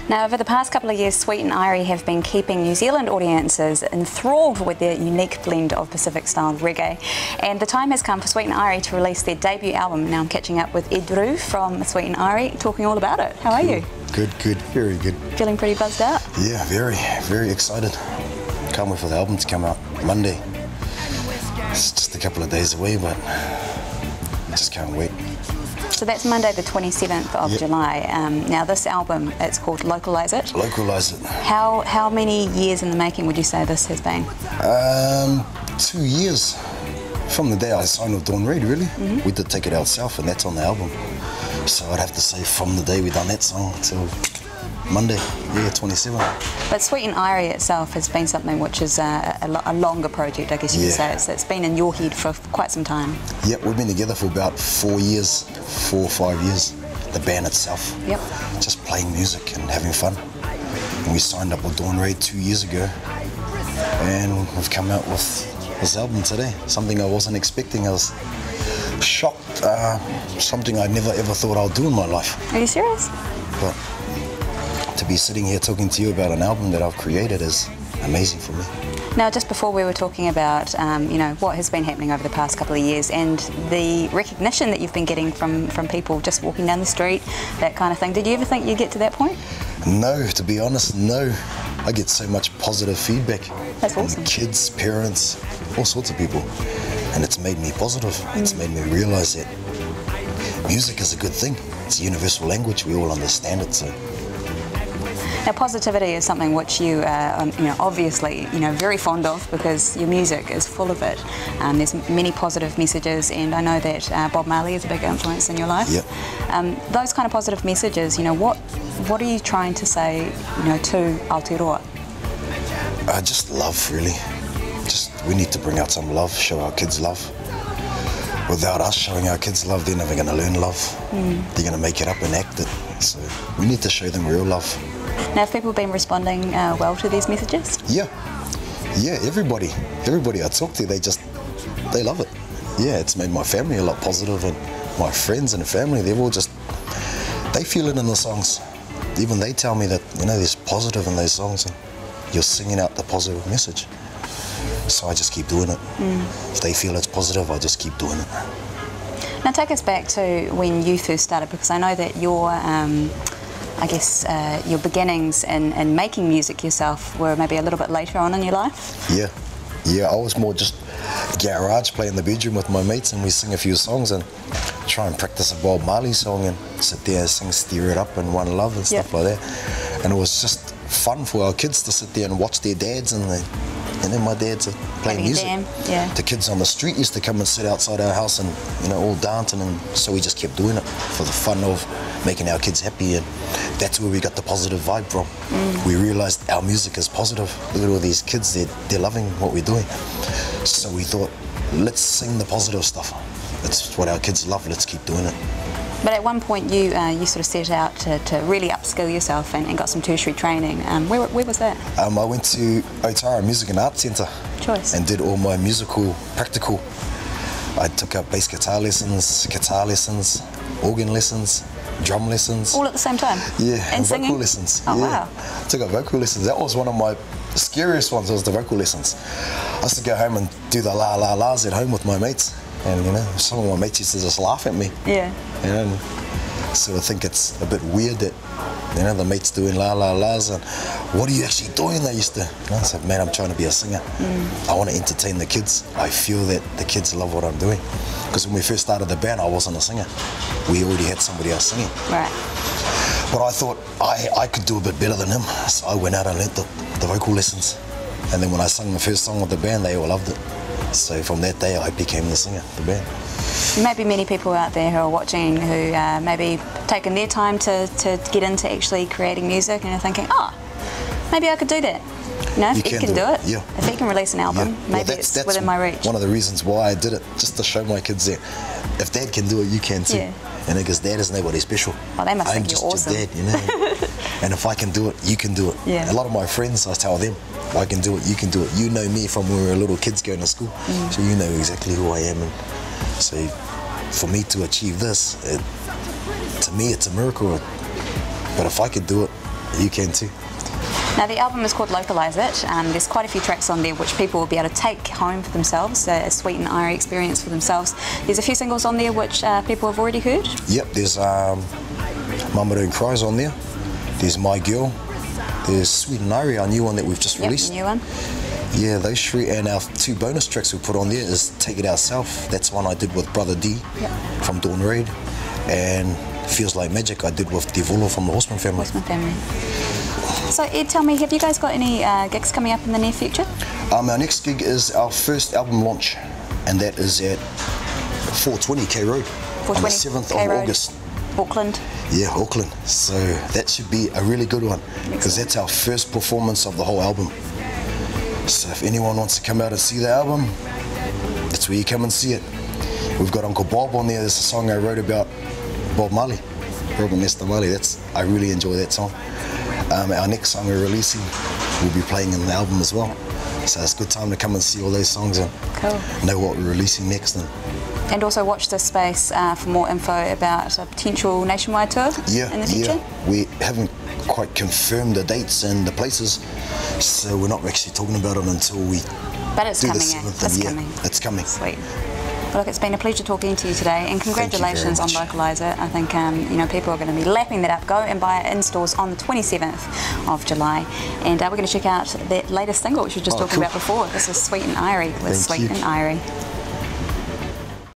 Now, over the past couple of years, Sweet and Irie have been keeping New Zealand audiences enthralled with their unique blend of Pacific-style reggae. And the time has come for Sweet and Irie to release their debut album. Now I'm catching up with Irie from Sweet and Irie, talking all about it. How are you? Good, very good. Feeling pretty buzzed out? Yeah, very excited. Can't wait for the album to come out Monday. It's just a couple of days away, but I just can't wait. So that's Monday the 27th of July. Now this album, it's called Localize It. Localize It. How many years in the making would you say this has been? 2 years. From the day I signed with Dawn Reid, really. We did take it ourselves, and that's on the album. So I'd have to say from the day we done that song till Monday, 27. But Sweet and Irie itself has been something which is a longer project, I guess you could say. It's been in your head for quite some time. Yep, we've been together for about 4 years, 4 or 5 years. The band itself. Yep. Just playing music and having fun. And we signed up with Dawn Reid 2 years ago, and we've come out with this album today. Something I wasn't expecting. I was shocked. Something I never ever thought I'd do in my life. Are you serious? But to be sitting here talking to you about an album that I've created is amazing for me. Now, just before we were talking about, you know, what has been happening over the past couple of years and the recognition that you've been getting from people just walking down the street, that kind of thing. Did you ever think you'd get to that point? No, to be honest, no. I get so much positive feedback from kids, parents, all sorts of people. And it's made me positive. It's made me realise that music is a good thing. It's a universal language. We all understand it. So. Now, positivity is something which you are, obviously, very fond of because your music is full of it. There's many positive messages, and I know that Bob Marley is a big influence in your life. Yep. Those kind of positive messages, what are you trying to say, to Aotearoa? Just love, really. We need to bring out some love, show our kids love. Without us showing our kids love, they're never going to learn love. They're going to make it up and act it. So we need to show them real love. Now, have people been responding well to these messages? Yeah, everybody I talk to, they love it. Yeah, it's made my family a lot positive, and my friends and family, they feel it in the songs. Even they tell me that, there's positive in those songs, and you're singing out the positive message. So I just keep doing it. If they feel it's positive, I just keep doing it. Now take us back to when you first started, because I know that your your beginnings in making music yourself were maybe a little bit later on in your life. Yeah, I was more just garage, play in the bedroom with my mates, and we sing a few songs and try and practice a Bob Marley song and sit there and sing Stir It Up and One Love and stuff like that. And it was just fun for our kids to sit there and watch their dads, and then my dads are playing music. The kids on the street used to come and sit outside our house and all dancing, and so we just kept doing it for the fun of making our kids happy, and that's where we got the positive vibe from. We realised our music is positive. Look at all these kids, they're loving what we're doing. So we thought, let's sing the positive stuff. That's what our kids love, let's keep doing it. But at one point you sort of set out to really upskill yourself and got some tertiary training. Where was that? I went to Otara Music and Arts Centre and did all my musical practical. I took up bass guitar lessons, organ lessons, drum lessons. All at the same time? Yeah, and vocal lessons. Oh, yeah. wow. I took up vocal lessons. That was one of my scariest ones, was the vocal lessons. I used to go home and do the la la la's at home with my mates. And some of my mates used to just laugh at me. Yeah. And so I think it's a bit weird that the mates doing la la la's, and what are you actually doing? They used to. I said, man, I'm trying to be a singer. I want to entertain the kids. I feel that the kids love what I'm doing. Because when we first started the band, I wasn't a singer. We already had somebody else singing. Right. But I thought I could do a bit better than him, so I went out and learnt the vocal lessons. And then when I sang the first song with the band, they all loved it. So from that day, I became the singer of the band. Maybe many people out there who are watching who maybe taken their time to get into actually creating music and are thinking, maybe I could do that. If he can do it, if he can release an album, maybe it's within my reach. One of the reasons why I did it, just to show my kids that if Dad can do it, you can too. Because Dad is nobody special. Well, they must think you're awesome. I'm just your dad, And if I can do it, you can do it. A lot of my friends, I tell them, I can do it, you can do it. You know me from when we were little kids going to school, so you know exactly who I am. And so for me to achieve this, to me it's a miracle. But if I could do it, You can too. Now the album is called Localise It. There's quite a few tracks on there which people will be able to take home for themselves, a sweet and Irie experience for themselves. There's a few singles on there which people have already heard. Yep, there's Mama Don't Cry's on there. There's My Girl. There's Sweet and Irie, our new one that we've just released. New one. Yeah, those three, and our 2 bonus tracks we put on there is Take It Ourself. That's one I did with Brother D from Dawn Reid, and Feels Like Magic I did with Devolo from the Horseman Family. So Ed, tell me, have you guys got any gigs coming up in the near future? Our next gig is our first album launch, and that is at 420 K Road on the 7th of August. Auckland. Yeah, Auckland. So that should be a really good one, because that's our first performance of the whole album. So if anyone wants to come out and see the album, that's where you come and see it. We've got Uncle Bob on there. There's a song I wrote about Bob Marley, Robert Nesta Marley. I really enjoy that song. Our next song we're releasing, we'll be playing in the album as well. So it's a good time to come and see all those songs and know what we're releasing next. And also watch this space for more info about a potential nationwide tour in the future? Yeah, we haven't quite confirmed the dates and the places, so we're not actually talking about it until we But it's do coming, the 7th. It's coming. It's coming. Sweet. Well, look, it's been a pleasure talking to you today, and congratulations on Localise It. I think people are going to be lapping that up. Go and buy it in stores on the 27th of July, and we're going to check out that latest single which we were just talking about before. This is Sweet and Irie with Sweet and Irie.